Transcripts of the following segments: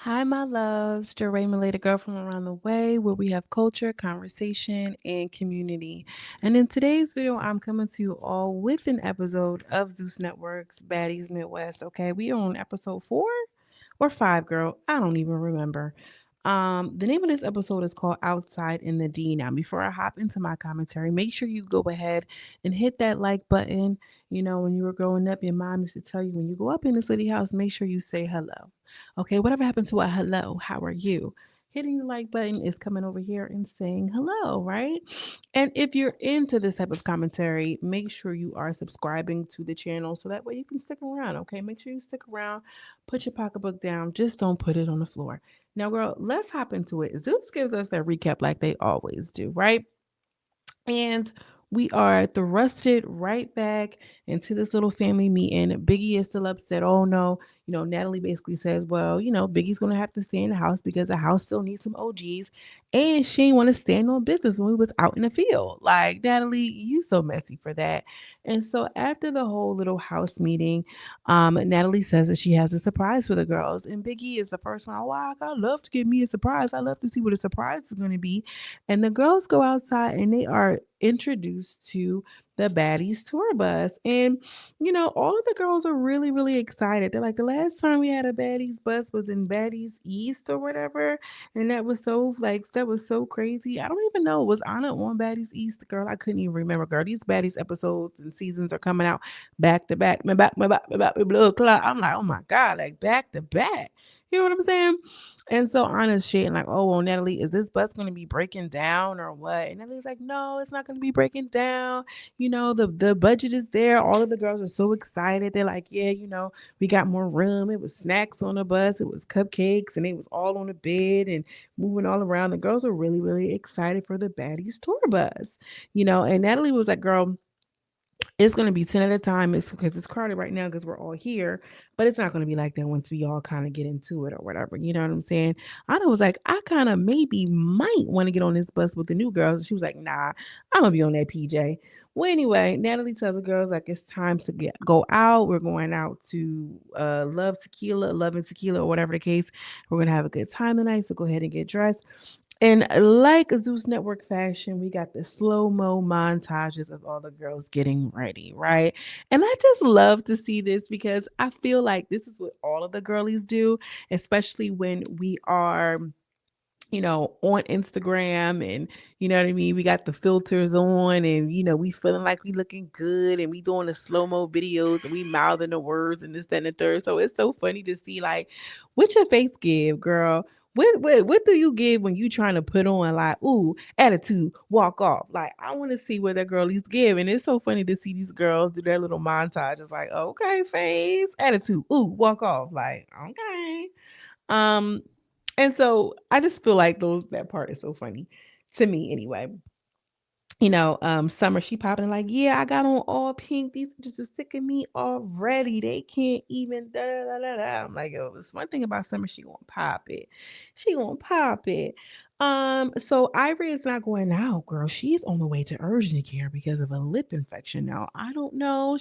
Hi, my loves. Jeray Malated girl from around the way, where we have culture, conversation, and community. And in today's video, I'm coming to you all with an episode of Zeus Network's Baddies Midwest. Okay, we are on episode 4 or 5, girl. I don't even remember. The name of this episode is called Outside in the D. Now, before I hop into my commentary, make sure you go ahead and hit that like button. You know, when you were growing up, your mom used to tell you when you go up in the city house, make sure you say hello. Okay, whatever happened to a hello? How are you? Hitting the like button is coming over here and saying hello, right? And if you're into this type of commentary, make sure you are subscribing to the channel so that way you can stick around. Okay, make sure you stick around, put your pocketbook down, just don't put it on the floor. Now, girl, let's hop into it. Zeus gives us that recap like they always do, right? And we are thrusted right back into this little family meeting. Biggie is still upset. Oh no, Natalie basically says, well, Biggie's gonna have to stay in the house because the house still needs some OGs, and she didn't want to stand on business when we was out in the field. Like, Natalie, you so messy for that. And so after the whole little house meeting, Natalie says that she has a surprise for the girls, and Biggie is the first one. Oh, wow, I love to give me a surprise. I love to see what a surprise is going to be. And the girls go outside and they are introduced to the Baddies tour bus. And, all of the girls are really, really excited. They're like, the last time we had a Baddies bus was in Baddies East or whatever. And that was so crazy. I don't even know. Was Anna on Baddies East, girl? I couldn't even remember, girl. These Baddies episodes and seasons are coming out back to back. My blood clot. I'm like, oh my God, like back to back. You know what I'm saying? And so Anna's shit and like, oh well, Natalie, is this bus gonna be breaking down or what? And Natalie's like, no, it's not gonna be breaking down. The budget is there. All of the girls are so excited. They're like, yeah, we got more room. It was snacks on the bus, it was cupcakes, and it was all on the bed and moving all around. The girls were really, really excited for the Baddies tour bus. And Natalie was like, girl, it's gonna be 10 at a time. It's because it's crowded right now because we're all here, but it's not gonna be like that once we all kind of get into it or whatever. You know what I'm saying? Anna was like, I kind of maybe might want to get on this bus with the new girls. She was like, nah, I'm gonna be on that PJ. Well, anyway, Natalie tells the girls like it's time to go out. We're going out to Love and Tequila, or whatever the case. We're gonna have a good time tonight. So go ahead and get dressed. And like a Zeus Network fashion, we got the slow-mo montages of all the girls getting ready, right? And I just love to see this because I feel like this is what all of the girlies do, especially when we are on Instagram and you know what I mean? We got the filters on and we feeling like we looking good and we doing the slow-mo videos and we mouthing the words and this, that, and the third. So it's so funny to see like what your face give, girl. What do you give when you trying to put on like, ooh, attitude, walk off? Like, I want to see what that girlies give. And it's so funny to see these girls do their little montage. It's like, okay, face, attitude, ooh, walk off. Like, okay. Um, and so I just feel like that part is so funny to me anyway. Summer, she popping like, yeah, I got on all pink. These just are sick of me already. They can't even da da da da. I'm like, yo, it's one thing about Summer, she gonna pop it. She gonna pop it. So Ivory is not going out, girl. She's on the way to urgent care because of a lip infection. Now, I don't know.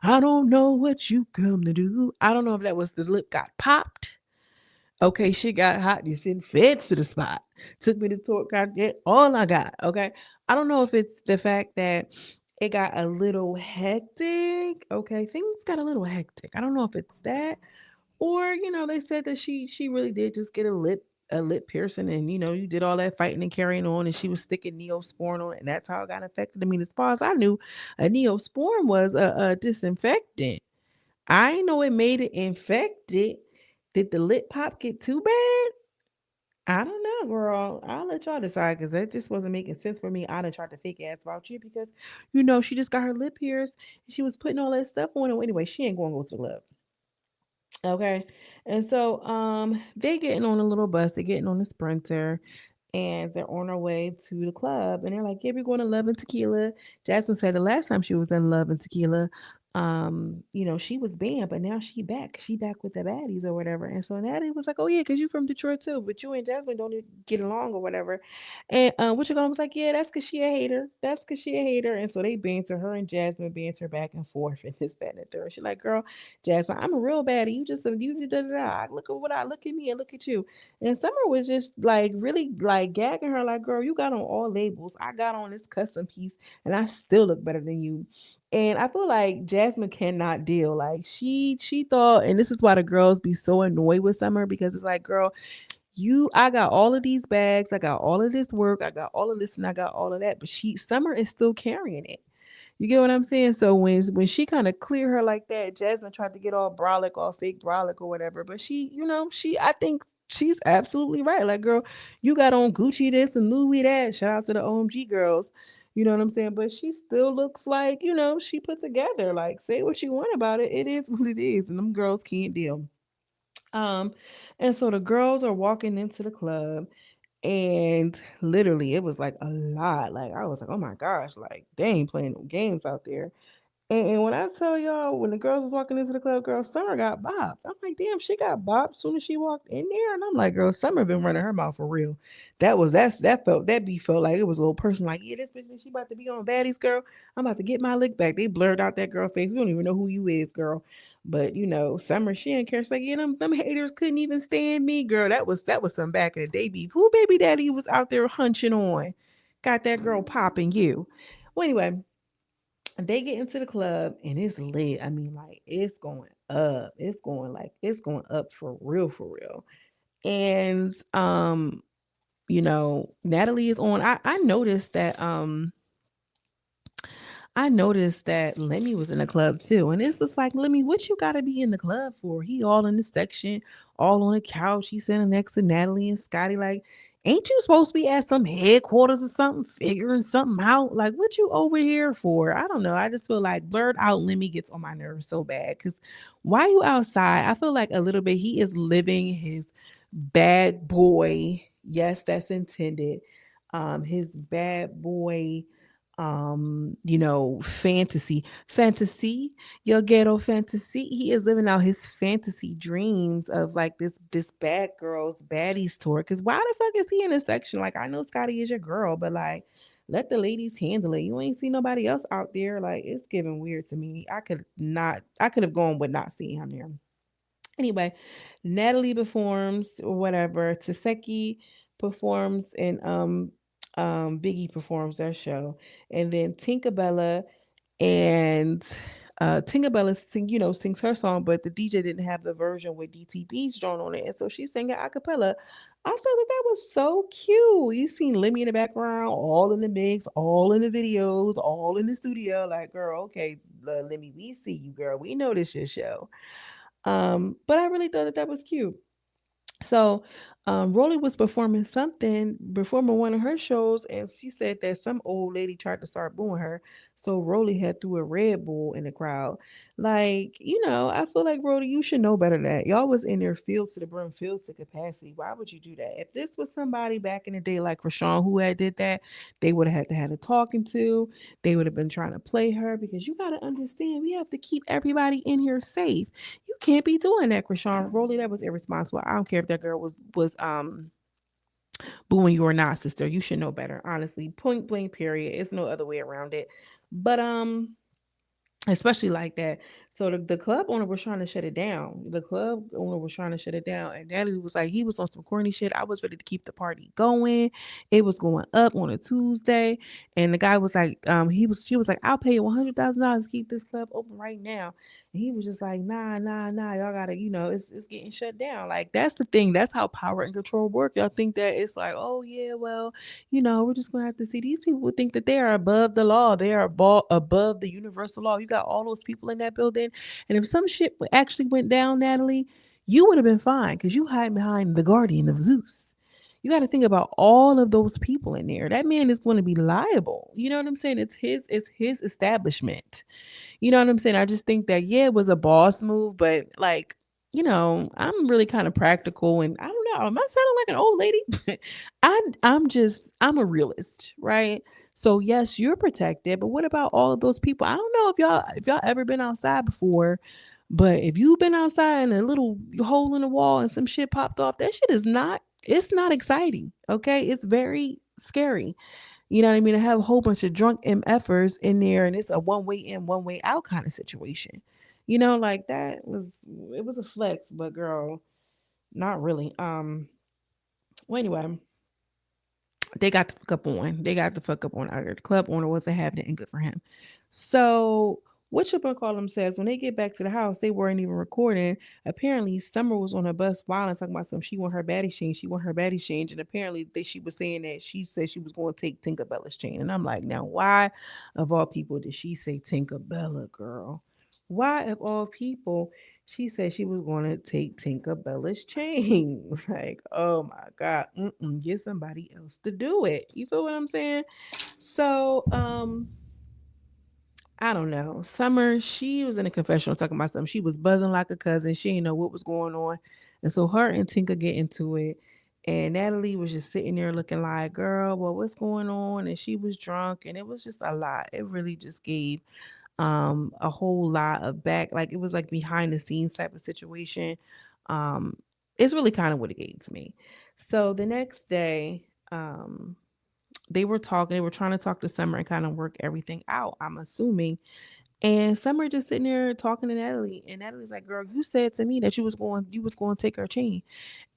I don't know what you come to do. I don't know if that was the lip got popped. Okay, shit got hot. You sent feds to the spot. Took me to talk. Got get all I got. Okay. I don't know if it's the fact that it got a little hectic. Okay, things got a little hectic. I don't know if it's that, or they said that she really did just get a lip piercing, and you did all that fighting and carrying on, and she was sticking neosporin on it, and that's how it got infected. I mean, as far as I knew, a neosporin was a disinfectant. I ain't know it made it infected. Did the lip pop get too bad? I don't know, girl. I'll let y'all decide because that just wasn't making sense for me. I done tried to fake ass about you because, she just got her lip pierced. She was putting all that stuff on. Anyway, she ain't going to go to the lab. Okay. And so they getting on a little bus, they're getting on the sprinter, and they're on their way to the club. And they're like, yeah, we're going to Love and Tequila. Jasmine said the last time she was in Love and Tequila, she was banned, but now she back. She back with the baddies or whatever. And so Natalie was like, "Oh yeah, because you from Detroit too, but you and Jasmine don't get along or whatever." And what you going was like, "Yeah, that's because she a hater. That's because she a hater." And so they banter her and Jasmine banter back and forth and this, that, and the third. She like, "Girl, Jasmine, I'm a real baddie. You just you da da da. Look at what I look at me and look at you." And Summer was just like really like gagging her, like, "Girl, you got on all labels. I got on this custom piece, and I still look better than you." And I feel like Jasmine cannot deal. Like she thought, and this is why the girls be so annoyed with Summer because it's like, girl, I got all of these bags, I got all of this work, I got all of this, and I got all of that, but Summer is still carrying it. You get what I'm saying? So when she kind of cleared her like that, Jasmine tried to get all brolic, all fake brolic or whatever. But I think she's absolutely right. Like, girl, you got on Gucci this and Louis that. Shout out to the OMG girls. You know what I'm saying? But she still looks like, she put together. Like, say what you want about it. It is what it is. And them girls can't deal. Um, and so the girls are walking into the club and literally it was like a lot. Like I was like, oh my gosh, like they ain't playing no games out there. And when I tell y'all, when the girls was walking into the club, girl, Summer got bopped. I'm like, damn, she got bopped as soon as she walked in there. And I'm like, girl, Summer been running her mouth for real. That beat felt like it was a little person like, yeah, this bitch, she about to be on Baddies, girl. I'm about to get my lick back. They blurred out that girl face. We don't even know who you is, girl. But Summer, she didn't care. She's like, yeah, them haters couldn't even stand me, girl. That was some back in the day beef. Who baby daddy was out there hunching on? Got that girl popping you. Well, anyway, they get into the club and it's lit. I mean, like it's going up. It's going up for real, for real. And Natalie is on. I noticed that Lemmy was in the club too. And it's just like, Lemmy, what you gotta be in the club for? He all in the section, all on the couch. He's sitting next to Natalie and Scotty. Like, ain't you supposed to be at some headquarters or something, figuring something out? Like, what you over here for? I don't know. I just feel like blurred out Lemmy gets on my nerves so bad. Cause why you outside? I feel like a little bit he is living his bad boy. Yes, that's intended. His bad boy fantasy, your ghetto fantasy. He is living out his fantasy dreams of like this bad girls baddies tour. Because why the fuck is he in a section? Like, I know Scotty is your girl, but like, let the ladies handle it. You ain't see nobody else out there. Like, it's giving weird to me. I could have gone with not seeing him there. Anyway, Natalie performs or whatever. Taseki performs and Biggie performs their show. And then Tinkerbella and Tinkerbella sings her song, but the DJ didn't have the version with DTB's drawn on it. And so she sang it a cappella. I thought that was so cute. You seen Lemmy in the background, all in the mix, all in the videos, all in the studio. Like, girl, okay, Lemmy, we see you, girl. We know this your show. But I really thought that was cute. So, Rolly was performing one of her shows, and she said that some old lady tried to start booing her. So Rolly had threw a Red Bull in the crowd. Like, I feel like Rolly, you should know better than that. Y'all was in there filled to the brim, filled to capacity. Why would you do that? If this was somebody back in the day like Rashawn who had did that, they would have had to had a talking to. They would have been trying to play her because you gotta understand we have to keep everybody in here safe. You can't be doing that, Krishan Rowley. That was irresponsible. I don't care if that girl was booing you or not, sister. You should know better. Honestly, point blank. Period. It's no other way around it. But especially like that. So the club owner was trying to shut it down. The club owner was trying to shut it down. And Daddy was like, he was on some corny shit. I was ready to keep the party going. It was going up on a Tuesday. And the guy was like, she was like, I'll pay you $100,000 to keep this club open right now. And he was just like, nah, nah, nah. Y'all gotta, it's getting shut down. Like, that's the thing. That's how power and control work. Y'all think that it's like, oh yeah, well, we're just gonna have to see. These people think that they are above the law. They are above the universal law. You got all those people in that building, and if some shit actually went down, Natalie, you would have been fine because you hide behind the guardian of Zeus. You got to think about all of those people in there. That man is going to be liable. You know what I'm saying? It's his establishment. You know what I'm saying? I just think that yeah, it was a boss move, but like, I'm really kind of practical and I don't know. Am I sounding like an old lady? I'm a realist, right? So yes, you're protected, but what about all of those people? I don't know if y'all ever been outside before, but if you've been outside and a little hole in the wall and some shit popped off, that shit is not it's not exciting. Okay? It's very scary. You know what I mean? I have a whole bunch of drunk MFers in there and it's a one way in, one way out kind of situation. Like that was it was a flex, but girl, not really. Well anyway, they got the fuck up on. They got the fuck up on out there. The club owner wasn't having it and good for him. So what you gonna call them says when they get back to the house, they weren't even recording. Apparently, Summer was on a bus while and talking about some she want her baddie change. She want her baddie change. And apparently she was saying that she said she was going to take Tinkerbella's chain. And I'm like, now why of all people did she say Tinkerbella, girl? Why of all people she said she was going to take Tinkerbella's chain? Like, oh my God. Get somebody else to do it. You feel what I'm saying? So, I don't know. Summer, she was in a confessional talking about something. She was buzzing like a cousin. She didn't know what was going on. And so her and Tinka get into it. And Natalie was just sitting there looking like, girl, well, what's going on? And she was drunk. And it was just a lot. It really just gave a whole lot of back, like it was like behind the scenes type of situation. Um, it's really kind of what it gave to me. So the next day, they were trying to talk to Summer and kind of work everything out, I'm assuming. And Summer just sitting there talking to Natalie, and Natalie's like, "Girl, you said to me that you was going to take her chain."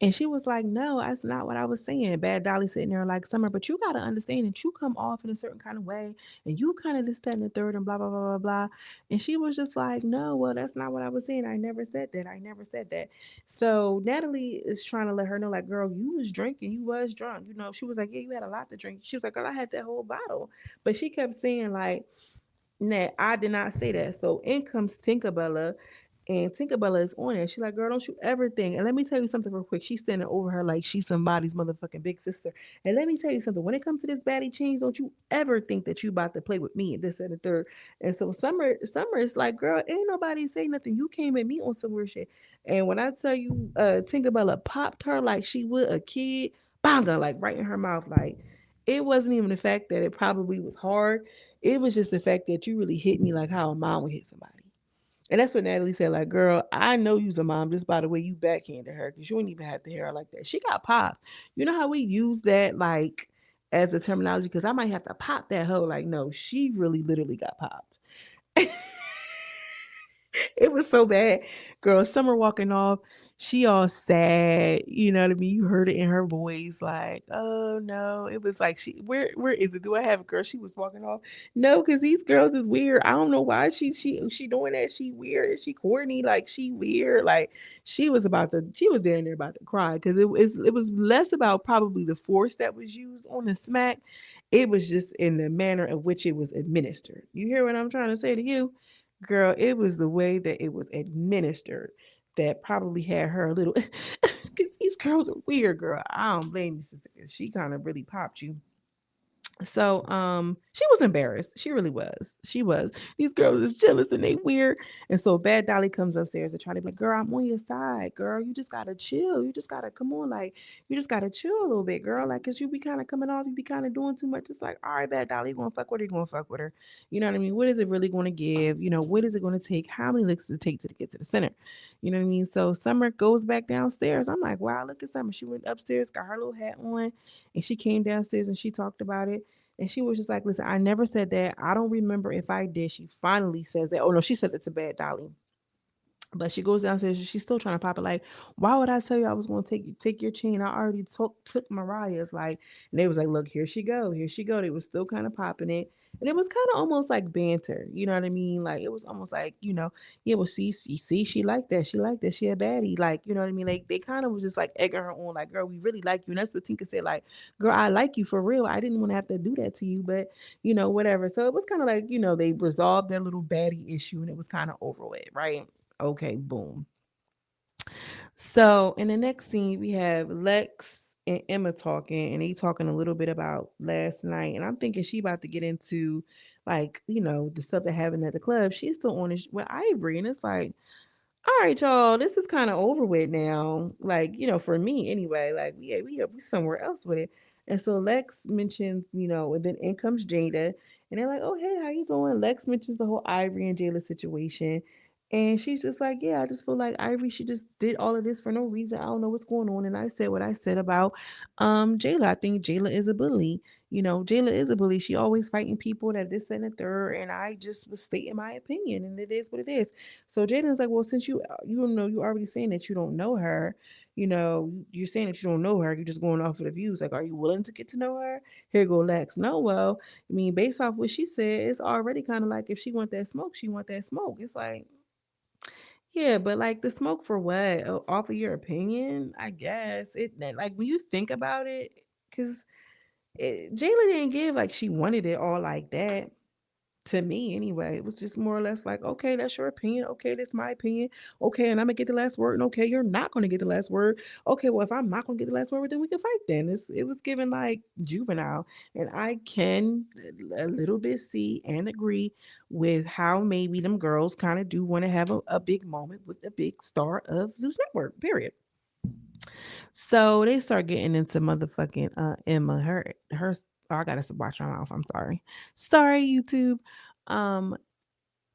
And she was like, "No, that's not what I was saying." Bad Dolly sitting there like, "Summer, but you gotta understand that you come off in a certain kind of way, and you kind of this, that, and the third, and blah blah blah blah blah." And she was just like, "No, well, that's not what I was saying. I never said that. I never said that." So Natalie is trying to let her know, like, "Girl, you was drinking. You was drunk. She was like, "Yeah, you had a lot to drink." She was like, "Girl, I had that whole bottle," but she kept saying like, "Nah, I did not say that." So in comes Tinkerbella, and Tinkerbella is on it. She's like, "Girl, don't you ever think." And let me tell you something real quick. She's standing over her like she's somebody's motherfucking big sister. And let me tell you something. When it comes to this baddie change, don't you ever think that you about to play with me and this and the third. And so Summer is like, "Girl, ain't nobody say nothing. You came at me on some weird shit." And when I tell you, Tinkerbella popped her like she would a kid, banga, like right in her mouth. Like it wasn't even the fact that it probably was hard. It was just the fact that you really hit me like how a mom would hit somebody. And that's what Natalie said, like, "Girl, I know you's a mom just by the way you backhanded her because you ain't even have to hear her like that." She got popped. You know how we use that, like, as a terminology? Because I might have to pop that hoe. Like, no, she really literally got popped. It was so bad. Girl, Summer walking off, she all sad. You know what I mean? You heard it in her voice, like, "Oh no." It was like where is it? Do I have a girl? She was walking off. No, because these girls is weird. I don't know why she doing that. She weird. She corny, like she weird. Like she was down there about to cry because it was less about probably the force that was used on the smack. It was just in the manner in which it was administered. You hear what I'm trying to say to you? Girl, it was the way that it was administered that probably had her a little because these girls are weird, girl. I don't blame you, sister, 'cause she kind of really popped you. So she was embarrassed. She really was. She was. These girls is jealous and they weird. And so Bad Dolly comes upstairs to try to be like, "Girl, I'm on your side, girl. You just gotta chill. You just gotta come on, like you just gotta chill a little bit, girl. Like, cause you be kind of coming off, you be kind of doing too much." It's like, all right, Bad Dolly, you gonna fuck with her, you gonna fuck with her. You know what I mean? What is it really gonna give? What is it gonna take? How many licks does it take to get to the center? You know what I mean? So Summer goes back downstairs. I'm like, wow, look at Summer. She went upstairs, got her little hat on, and she came downstairs and she talked about it. And she was just like, "Listen, I never said that. I don't remember if I did." She finally says that. Oh no, she said it to Bad Dolly. But she goes downstairs and she's still trying to pop it. Like, "Why would I tell you I was going to take your chain? I already took Mariah's." Like, and they was like, "Look, here she go, here she go." They was still kind of popping it, and it was kind of almost like banter. You know what I mean? Like it was almost like yeah, well, see, she liked that, she liked that, she a baddie. Like you know what I mean? Like they kind of was just like egging her on, like, "Girl, we really like you." And that's what Tinka said, like, "Girl, I like you for real. I didn't want to have to do that to you, but whatever." So it was kind of like they resolved their little baddie issue, and it was kind of over with, right? Okay, boom. So in the next scene, we have Lex and Emma talking, and they talking a little bit about last night. And I'm thinking she about to get into like, the stuff that happened at the club. She's still on it with Ivory, and it's like, all right, y'all, this is kind of over with now. Like, for me anyway. Like, we somewhere else with it. And so Lex mentions, and then in comes Jada, and they're like, "Oh, hey, how you doing?" Lex mentions the whole Ivory and Jayla situation. And she's just like, "Yeah, I just feel like Ivory, she just did all of this for no reason. I don't know what's going on." And I said what I said about Jayla. I think Jayla is a bully. Jayla is a bully. She always fighting people that this and the third. And I just was stating my opinion, and it is what it is. So Jayla's like, "Well, since you already saying that you don't know her, you're saying that you don't know her, you're just going off of the views. Like, are you willing to get to know her?" Here go Lex. No, well, I mean, based off what she said, it's already kind of like if she want that smoke, she want that smoke. It's like, yeah, but like the smoke for what? Off of your opinion, I guess. Like when you think about it, because Jayla didn't give like she wanted it all like that. To me, anyway, it was just more or less like, okay, that's your opinion. Okay, that's my opinion. Okay, and I'm gonna get the last word. And okay, you're not gonna get the last word. Okay, well, if I'm not gonna get the last word, then we can fight. Then it was given like juvenile, and I can a little bit see and agree with how maybe them girls kind of do want to have a big moment with the big star of Zeus Network. Period. So they start getting into motherfucking Emma. Oh, I gotta watch my mouth. I'm sorry. Sorry, YouTube. Um,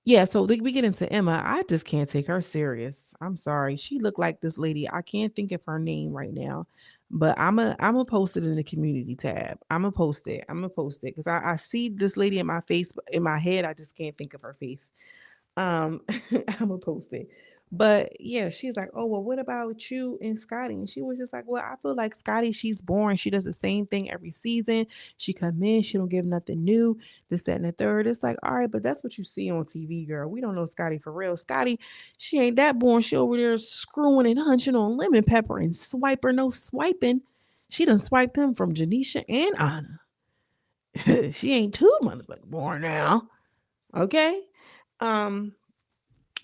yeah, so we get into Emma. I just can't take her serious. I'm sorry. She looked like this lady. I can't think of her name right now. But I'm a post it in the community tab. I'm gonna post it. I'm gonna post it because I see this lady in my face in my head. I just can't think of her face. I'm gonna post it. But yeah, she's like, "Oh, well, what about you and Scotty?" And she was just like, "Well, I feel like Scotty, she's boring. She does the same thing every season. She come in, she don't give nothing new, this, that, and the third." It's like, all right, but that's what you see on TV, girl. We don't know Scotty for real. Scotty, she ain't that boring. She over there screwing and hunching on lemon pepper and swiper, no swiping. She done swiped him from Janisha and Anna. She ain't too motherfucking boring now. Okay. Um,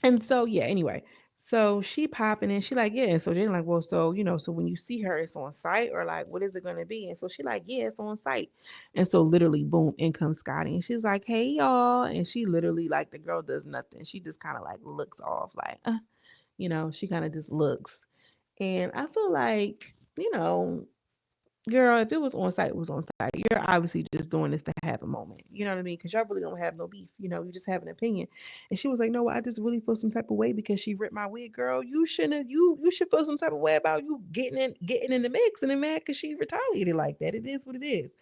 and so yeah, anyway, so she popping and she like, yeah. And so then like, well, so so when you see her, it's on site or like what is it gonna be? And so she like, yeah, it's on site. And so literally, boom, in comes Scotty. And she's like, hey y'all. And she literally like the girl does nothing. She just kind of like looks off, like, she kind of just looks. And I feel like, girl, if it was on site, it was on site. You're obviously just doing this to have a moment. You know what I mean? Because y'all really don't have no beef. You just have an opinion. And she was like, "No, I just really feel some type of way because she ripped my wig, girl. You shouldn't. You should feel some type of way about you getting in the mix and then mad because she retaliated like that. It is what it is."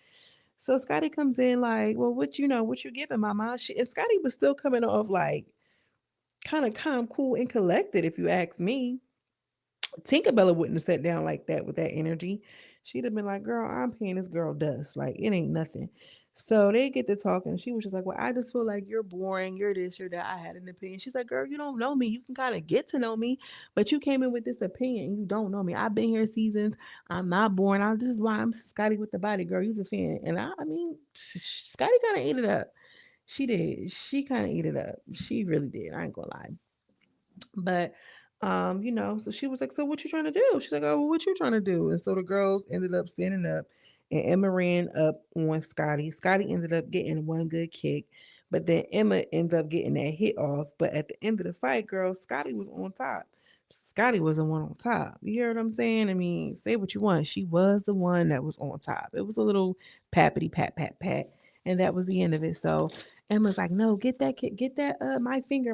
So Scotty comes in like, "Well, what you giving, mama?" And Scotty was still coming off like kind of calm, cool, and collected, if you ask me. Tinkerbella wouldn't have sat down like that with that energy. She'd have been like, "Girl, I'm paying this girl dust. Like, it ain't nothing." So they get to talking. She was just like, "Well, I just feel like you're boring. You're this, you're that." I had an opinion. She's like, "Girl, you don't know me. You can kind of get to know me, but you came in with this opinion and you don't know me. I've been here seasons. I'm not boring. This is why I'm Scotty with the body, girl. You's a fan." And I mean, Scotty kind of ate it up. She did. She kind of ate it up. She really did. I ain't gonna lie. But so she was like, "So what you trying to do?" She's like, "Oh, well, what you trying to do?" And so the girls ended up standing up and Emma ran up on Scotty. Scotty ended up getting one good kick, but then Emma ended up getting that hit off. But at the end of the fight, girl, Scotty was on top. Scotty was the one on top. You hear what I'm saying? I mean, say what you want. She was the one that was on top. It was a little pappity pat pat pat. And that was the end of it. So Emma's like, "No, get that kid, get that my finger,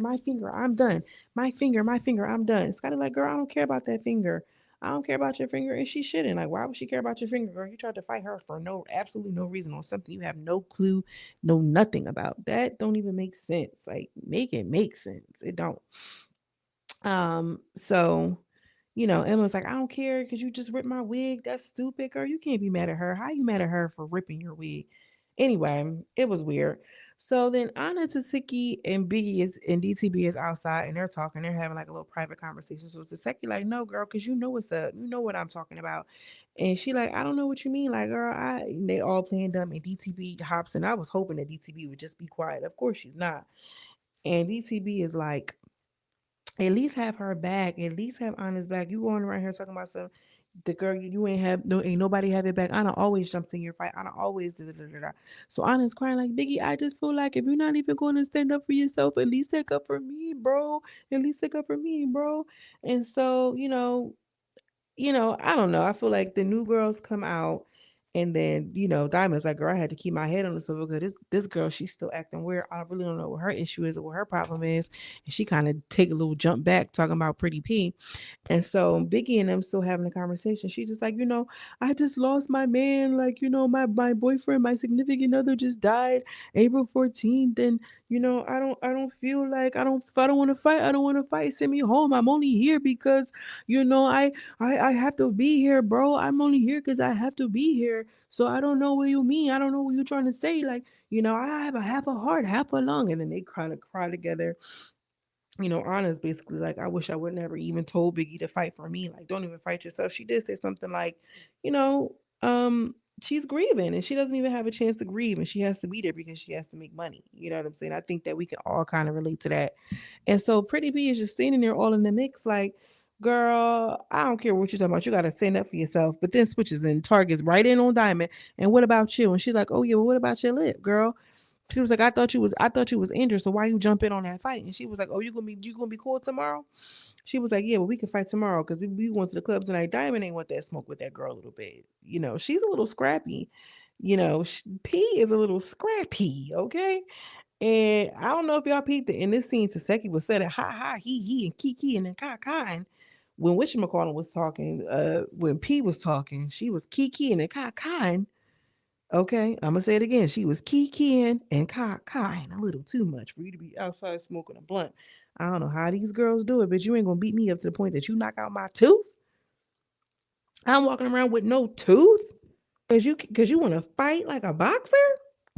I'm done. My finger, I'm done." Scotty like, "Girl, I don't care about that finger. I don't care about your finger." And she shouldn't. Like, why would she care about your finger, girl? You tried to fight her for absolutely no reason on something you have no clue, no nothing about. That don't even make sense. Like, make it make sense. It don't. So Emma's like, "I don't care because you just ripped my wig. That's stupid, girl. You can't be mad at her. How you mad at her for ripping your wig?" Anyway, it was weird. So then Anna Tasiki and Biggie is and DTB is outside and they're talking. They're having like a little private conversation. So Taseki like, "No, girl, because you know what's up. You know what I'm talking about." And she like, "I don't know what you mean." Like, girl, they all playing dumb and DTB hops and I was hoping that DTB would just be quiet. Of course she's not. And DTB is like, at least have her back. At least have Anna's back. You going around here talking about some the girl you ain't have no ain't nobody have it back. Anna always jumps in your fight. Anna always da, da, da, da, da. So Anna's crying like, "Biggie, I just feel like if you're not even going to stand up for yourself, at least take up for me, bro. At least take up for me, bro." And so, I don't know. I feel like the new girls come out And then, Diamond's like, girl, I had to keep my head on the swivel because this girl, she's still acting weird. I really don't know what her issue is or what her problem is. And she kind of take a little jump back talking about Pretty P. And so Biggie and them still having a conversation. She's just like, I just lost my man. Like, my boyfriend, my significant other just died April 14th. And, I don't feel like I don't want to fight. I don't want to fight. Send me home. I'm only here because, I have to be here, bro. I'm only here because I have to be here. So I don't know what you mean. I don't know what you're trying to say. Like, I have a half a heart, half a lung. And then they kind of cry together. Anna's basically like, I wish I would never even told Biggie to fight for me. Like, don't even fight yourself. She did say something like, you know, um, she's grieving and she doesn't even have a chance to grieve and she has to be there because she has to make money. You know what I'm saying? I think that we can all kind of relate to that. And so Pretty B is just standing there all in the mix, like, girl, I don't care what you're talking about. You gotta stand up for yourself. But then switches and targets right in on Diamond. And what about you? And she's like, oh yeah, well, what about your lip, girl? She was like, I thought you was injured, so why you jump in on that fight? And she was like, oh, you gonna be cool tomorrow? She was like, yeah, well, we can fight tomorrow because we went to the club tonight. Diamond ain't want that smoke with that girl a little bit. She's a little scrappy. P is a little scrappy, okay? And I don't know if y'all peeped it. In this scene, Taseki was said it, ha ha, he, and Kiki, and then Ka. And when whatchamacallit was talking, when P was talking, she was Kiki and then Ka. Okay, I'm gonna say it again. She was kikiing and crying a little too much for you to be outside smoking a blunt. I don't know how these girls do it, but you ain't gonna beat me up to the point that you knock out my tooth. I'm walking around with no tooth because you want to fight like a boxer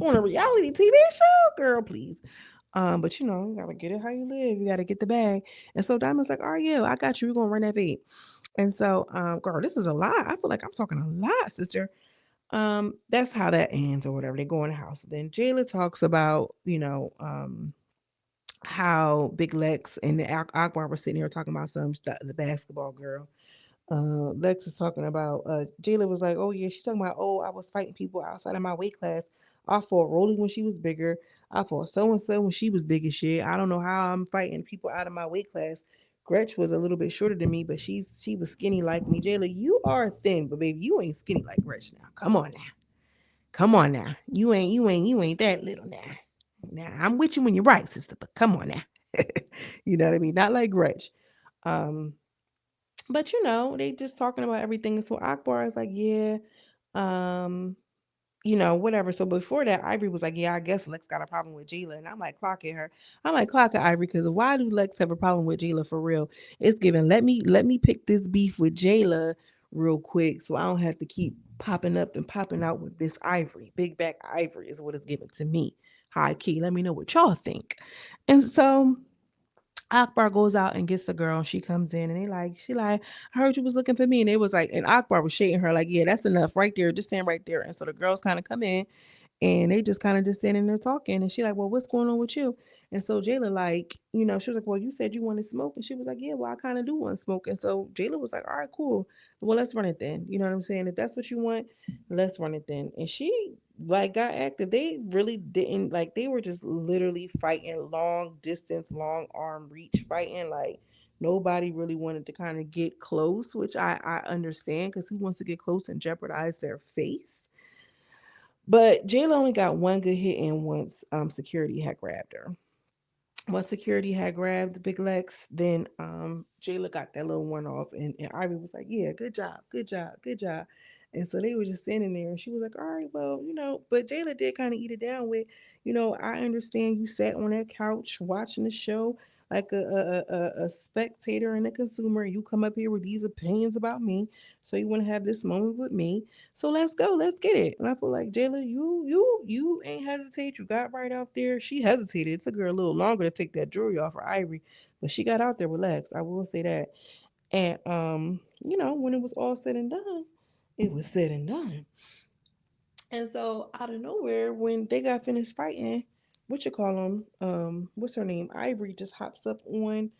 on a reality TV show, girl. Please. But you gotta get it how you live. You gotta get the bag. And so Diamond's like, all right, yeah, I got you. We're gonna run that fade. And so, girl, this is a lot. I feel like I'm talking a lot, sister. That's how that ends or whatever. They go in the house. Then Jayla talks about, how Big Lex and the Akbar were sitting here talking about the basketball girl. Lex is talking about Jayla was like, oh yeah, she's talking about, oh, I was fighting people outside of my weight class. I fought Rolly when she was bigger. I fought so and so when she was big as shit. I don't know how I'm fighting people out of my weight class. Gretch was a little bit shorter than me, but she was skinny like me. Jayla, you are thin, but baby, you ain't skinny like Gretch now. Come on now. Come on now. You ain't that little now. Now I'm with you when you're right, sister, but come on now. You know what I mean? Not like Gretch. Um, but they just talking about everything. And so Akbar is like, yeah, um, whatever. So before that, Ivory was like, yeah, I guess Lex got a problem with Jela. And I'm like, clock it her. I'm like, clock it, Ivory, because why do Lex have a problem with Jela for real? It's given. Let me pick this beef with Jela real quick so I don't have to keep popping up and popping out with this Ivory. Big back Ivory is what it's given to me. High key. Let me know what y'all think. And so Akbar goes out and gets the girl. She comes in and she like, I heard you was looking for me. And it was like, and Akbar was shading her like, yeah, that's enough right there. Just stand right there. And so the girls kind of come in and they just kind of just standing there talking. And she like, well, what's going on with you? And so Jayla, like, she was like, well, you said you wanted smoke. And she was like, yeah, well, I kind of do want smoke. And so Jayla was like, all right, cool. Well, let's run it then. You know what I'm saying? If that's what you want, let's run it then. And she like got active. They really didn't like, they were just literally fighting long distance, long arm reach fighting. Like nobody really wanted to kind of get close, which I understand because who wants to get close and jeopardize their face? But Jayla only got one good hit in once security had grabbed her. Once security had grabbed the Big Lex, then Jayla got that little one off, and Ivy was like, "Yeah, good job, good job, good job." And so they were just standing there, and she was like, "All right, well, But Jayla did kind of eat it down with, I understand you sat on that couch watching the show like a spectator and a consumer, and you come up here with these opinions about me, so you want to have this moment with me. So let's go, let's get it." And I feel like Jayla, you ain't hesitate. You got right out there. She hesitated. It took her a little longer to take that jewelry off her Ivory, but she got out there with Lex. I will say that. And when it was all said and done, it was said and done. And so out of nowhere, when they got finished fighting, what you call them? What's her name? Ivory just hops up on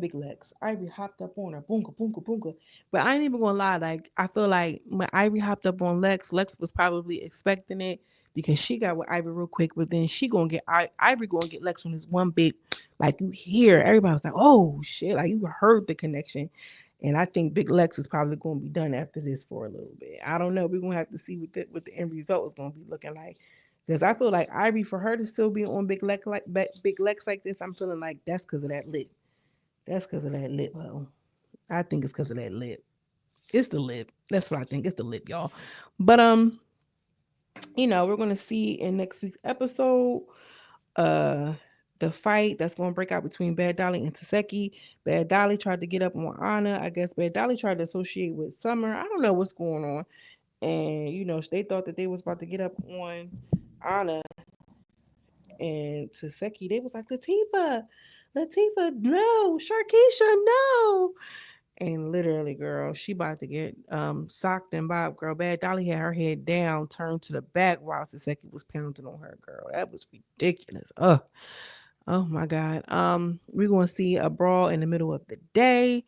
Big Lex. Ivory hopped up on her, boonka, boonka, boonka. But I ain't even gonna lie, like I feel like when Ivory hopped up on Lex, Lex was probably expecting it because she got with Ivory real quick. But then she gonna get Ivory gonna get Lex on this one big, like you hear everybody was like, oh shit, like you heard the connection. And I think Big Lex is probably going to be done after this for a little bit. I don't know. We're going to have to see what the end result is going to be looking like. Because I feel like Ivy, for her to still be on Big Lex like this, I'm feeling like that's because of that lip. That's because of that lip, ho. I think it's because of that lip. It's the lip. That's what I think. It's the lip, y'all. But we're gonna see in next week's episode uh the fight that's gonna break out between Bad Dolly and Taseki. Bad Dolly tried to get up on AHNA. I guess Bad Dolly tried to associate with Summer. I don't know what's going on. And they thought that they was about to get up on AHNA and Taseki. They was like, Latifah, no, Sharkeisha, no. And literally, girl, she about to get socked and bob, girl. Bad Dolly had her head down, turned to the back while Saseki was pounding on her, girl. That was ridiculous. Oh my God. We're gonna see a brawl in the middle of the day.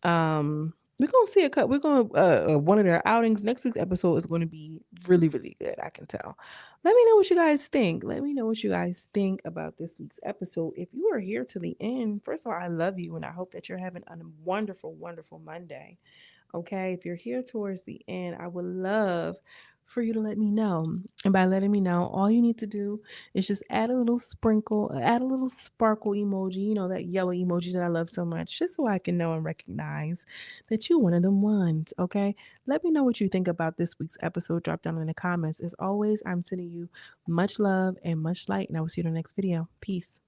We're gonna see a cut. We're gonna one of their outings. Next week's episode is going to be really, really good. I can tell. Let me know what you guys think. Let me know what you guys think about this week's episode. If you are here to the end, first of all, I love you and I hope that you're having a wonderful, wonderful Monday. Okay. If you're here towards the end, I would love for you to let me know. And by letting me know, all you need to do is just add a little sprinkle, add a little sparkle emoji, that yellow emoji that I love so much, just so I can know and recognize that you're one of them ones. Okay. Let me know what you think about this week's episode. Drop down in the comments. As always, I'm sending you much love and much light, and I will see you in the next video. Peace.